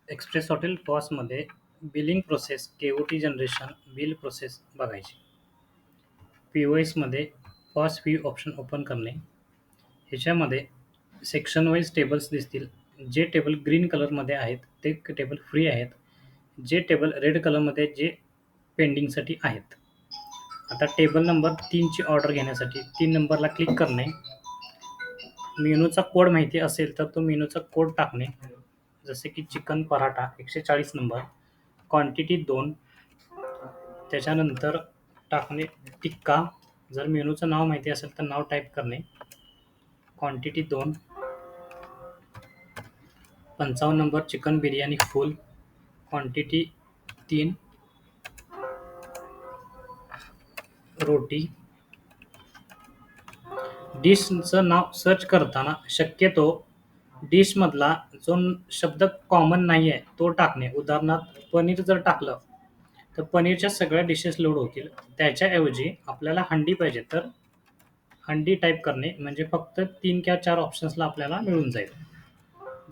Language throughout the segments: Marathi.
एक्सप्रेस हॉटेल पॉसमध्ये billing process, KOT generation, bill process बघायची. पी-ओ-एसमध्ये पॉस फी ऑप्शन ओपन करणे. ह्याच्यामध्ये सेक्शन वाईज टेबल्स दिसतील. जे टेबल ग्रीन कलरमध्ये आहेत ते टेबल फ्री आहेत. जे टेबल रेड कलरमध्ये जे पेंडिंगसाठी आहेत. आता टेबल नंबर 3ची ऑर्डर घेण्यासाठी 3 नंबरला क्लिक करणे. मेनूचा कोड माहिती असेल तर तो मेनूचा कोड टाकणे. जसे की चिकन पराठा 140 नंबर, क्वांटिटी 2. त्याच्यानंतर टाकणे टिक्का. जर मेनूचं नाव माहिती असेल तर नाव टाईप करणे. क्वांटिटी 2. 55 नंबर चिकन बिर्याणी फुल, क्वांटिटी 3. रोटी. डिशचं नाव सर्च करताना शक्यतो डिशमधला जो शब्द कॉमन नाही आहे तो टाकणे. उदाहरणार्थ पनीर जर टाकलं तर पनीरच्या सगळ्या डिशेस लोड होतील. त्याच्याऐवजी आपल्याला हंडी पाहिजे तर हंडी टाईप करणे म्हणजे फक्त 3 किंवा 4 ऑप्शन्सला आपल्याला मिळून जाईल.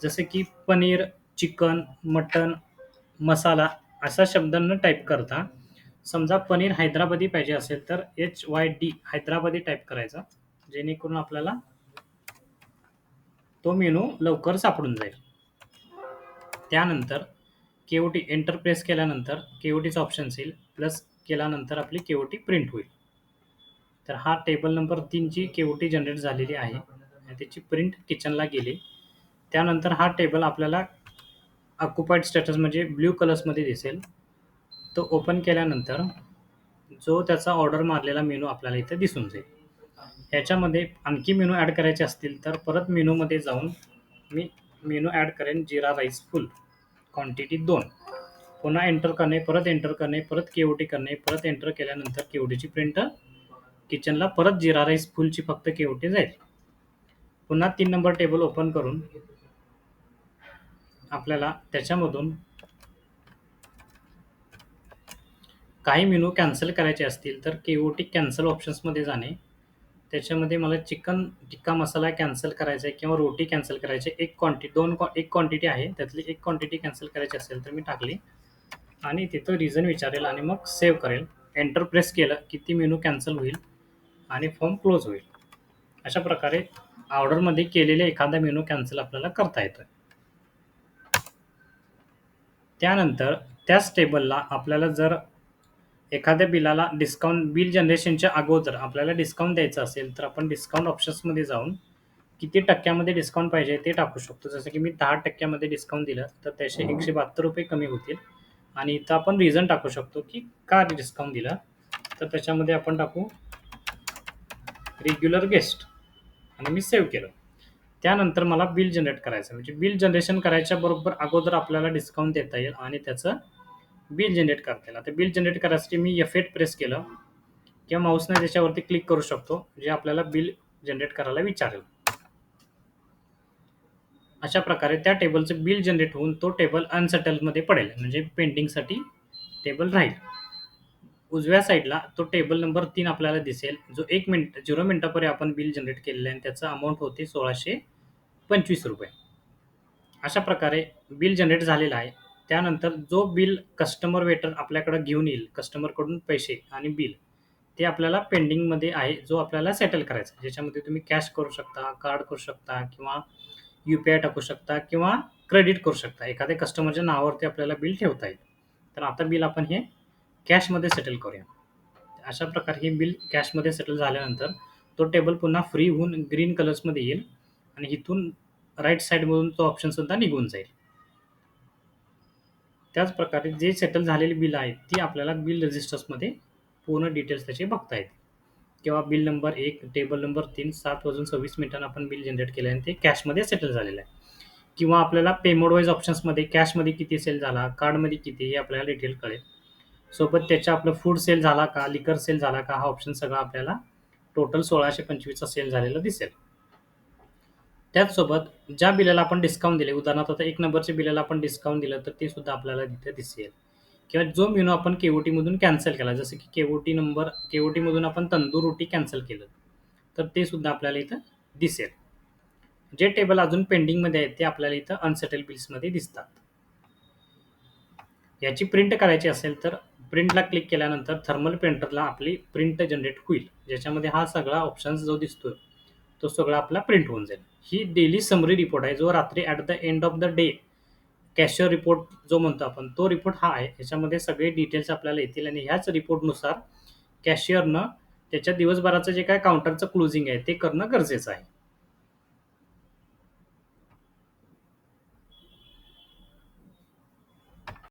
जसे की पनीर, चिकन, मटन, मसाला अशा शब्द न टाईप करता समजा पनीर हैदराबादी पाहिजे असेल तर HYD हैदराबादी टाईप करायचा. जेणेकरून आपल्याला तो मेनू लवकर सापडून जाईल. त्यानंतर के-ओ-टी एंटर प्रेस केल्यानंतर के-ओ-टीचं ऑप्शन्स येईल. प्लस केल्यानंतर आपली के-ओ-टी प्रिंट होईल. तर हा टेबल नंबर 3ची के-ओ-टी जनरेट झालेली आहे आणि त्याची प्रिंट किचनला गेली. त्यानंतर हा टेबल आपल्याला ऑक्युपाईड स्टेटस म्हणजे ब्ल्यू कलर्समध्ये दिसेल. तो ओपन केल्यानंतर जो त्याचा ऑर्डर मारलेला मेनू आपल्याला इथे दिसून जाईल. ह्याच्यामध्ये आणखी मेनू ॲड करायचे असतील तर परत मेनूमध्ये जाऊन मी मेनू ॲड करेन जिरा राईस फुल, क्वांटिटी 2. पुन्हा एंटर करणे, परत एंटर करणे, परत के-ओ-टी करणे, परत एंटर केल्यानंतर के-ओ-टीची प्रिंट किचनला परत जिरा राईस फुलची फक्त के-ओ-टी जाईल. पुन्हा 3 नंबर टेबल ओपन करून आपल्याला त्याच्यामधून काही मेनू कॅन्सल करायचे असतील तर के-ओ-टी कॅन्सल ऑप्शन्समध्ये जाणे. त्याच्यामध्ये मला चिकन टिक्का मसाला कॅन्सल करायचा आहे किंवा रोटी कॅन्सल करायची आहे. एक क्वांटिटी आहे त्यातली एक क्वांटिटी कॅन्सल करायची असेल तर मी टाकली आणि तिथं रिझन विचारेल आणि मग सेव्ह करेल. एंटर प्रेस केलं की ती मेनू कॅन्सल होईल आणि फॉर्म क्लोज होईल. अशा प्रकारे ऑर्डरमध्ये केलेले एखादा मेनू कॅन्सल आपल्याला करता येतो. त्यानंतर त्याच टेबलला आपल्याला जर एखाद्या बिलाला डिस्काउंट बिल जनरेशनच्या अगोदर आपल्याला डिस्काउंट द्यायचं असेल तर आपण डिस्काउंट ऑप्शन्समध्ये जाऊन किती टक्क्यामध्ये डिस्काउंट पाहिजे ते टाकू शकतो. जसं की मी 10% डिस्काउंट दिलं तर त्याचे ₹172 कमी होतील आणि इथं आपण रिझन टाकू शकतो की का डिस्काउंट दिलं. तर त्याच्यामध्ये आपण टाकू रेग्युलर गेस्ट आणि मी सेव्ह केलं. त्यानंतर मला बिल जनरेट करायचं म्हणजे बिल जनरेशन करायच्या बरोबर अगोदर आपल्याला डिस्काउंट देता येईल आणि त्याचं बिल जनरेट करता येईल. आता बिल जनरेट करायसाठी मी F8 प्रेस केलं किंवा माऊसने त्याच्यावरती क्लिक करू शकतो जे आपल्याला बिल जनरेट करायला विचारेल. अशा प्रकारे त्या टेबलचं बिल जनरेट होऊन तो टेबल अनसेटलमध्ये पडेल म्हणजे पेंडिंगसाठी टेबल राहील. उजव्या साईडला तो टेबल नंबर 3 आपल्याला दिसेल जो 0 मिनिटापूर्वी आपण बिल जनरेट केलेलं आहे आणि त्याचं अमाउंट होते ₹1625. अशा प्रकारे बिल जनरेट झालेलं आहे. त्यानंतर जो बिल कस्टमर वेटर आपल्याकडे घेऊन येईल, कस्टमरकडून पैसे आणि बिल ते आपल्याला पेंडिंगमध्ये आहे, जो आपल्याला सेटल करायचा आहे. ज्याच्यामध्ये तुम्ही कॅश करू शकता, कार्ड करू शकता किंवा यू-पी-आय टाकू शकता किंवा क्रेडिट करू शकता. एखाद्या कस्टमरच्या नावावरती आपल्याला बिल ठेवता येईल. तर आता बिल आपण हे कॅशमध्ये सेटल करूया. अशा प्रकारे हे बिल कॅशमध्ये सेटल झाल्यानंतर तो टेबल पुन्हा फ्री होऊन ग्रीन कलर्समध्ये येईल आणि इथून राईट साईडमधून तो ऑप्शनसुद्धा निघून जाईल. त्याच प्रकारे जे सेटल झालेली बिल आहेत ती आपल्याला बिल रजिस्टर्समध्ये पूर्ण डिटेल्स त्याचे बघता येतील. किंवा बिल नंबर 1, टेबल नंबर 3, 7:26 आपण बिल जनरेट केलं आणि ते कॅशमध्ये सेटल झालेलं आहे. किंवा आपल्याला पे मोड वाईज ऑप्शन्समध्ये कॅशमध्ये किती सेल झाला, कार्डमध्ये किती हे आपल्याला डिटेल कळेल. सोबत त्याच्या आपलं फूड सेल झाला का, लिकर सेल झाला का, हा ऑप्शन सगळा आपल्याला टोटल 1625चा सेल झालेला दिसेल. त्याचसोबत ज्या बिलाला आपण डिस्काउंट दिले, उदाहरणार्थ आता 1 नंबरच्या बिलाला आपण डिस्काउंट दिलं तर ते सुद्धा आपल्याला तिथे दिसेल. किंवा जो मेनू आपण के-ओ-टीमधून कॅन्सल केला, जसं की के-ओ-टीमधून आपण तंदूर रोटी कॅन्सल केलं, तर ते सुद्धा आपल्याला इथं दिसेल. जे टेबल अजून पेंडिंगमध्ये आहेत ते आपल्याला इथं अनसेटल बिल्समध्ये दिसतात. याची प्रिंट करायची असेल तर प्रिंटला क्लिक केल्यानंतर थर्मल प्रिंटरला आपली प्रिंट जनरेट होईल, ज्याच्यामध्ये हा सगळा ऑप्शन्स जो दिसतोय तो सगळा आपला प्रिंट होऊन जाईल. ही डेली समरी रिपोर्ट आहे, जो रात्री at the end of the day cashier report जो म्हणतो आपण, तो रिपोर्ट हा आहे. ह्याच्यामध्ये सगळे डिटेल्स आपल्याला येतील आणि ह्याच रिपोर्टनुसार कॅशियरनं त्याच्या दिवसभराचं जे काही काउंटरचं क्लोजिंग आहे ते करणं गरजेचं आहे.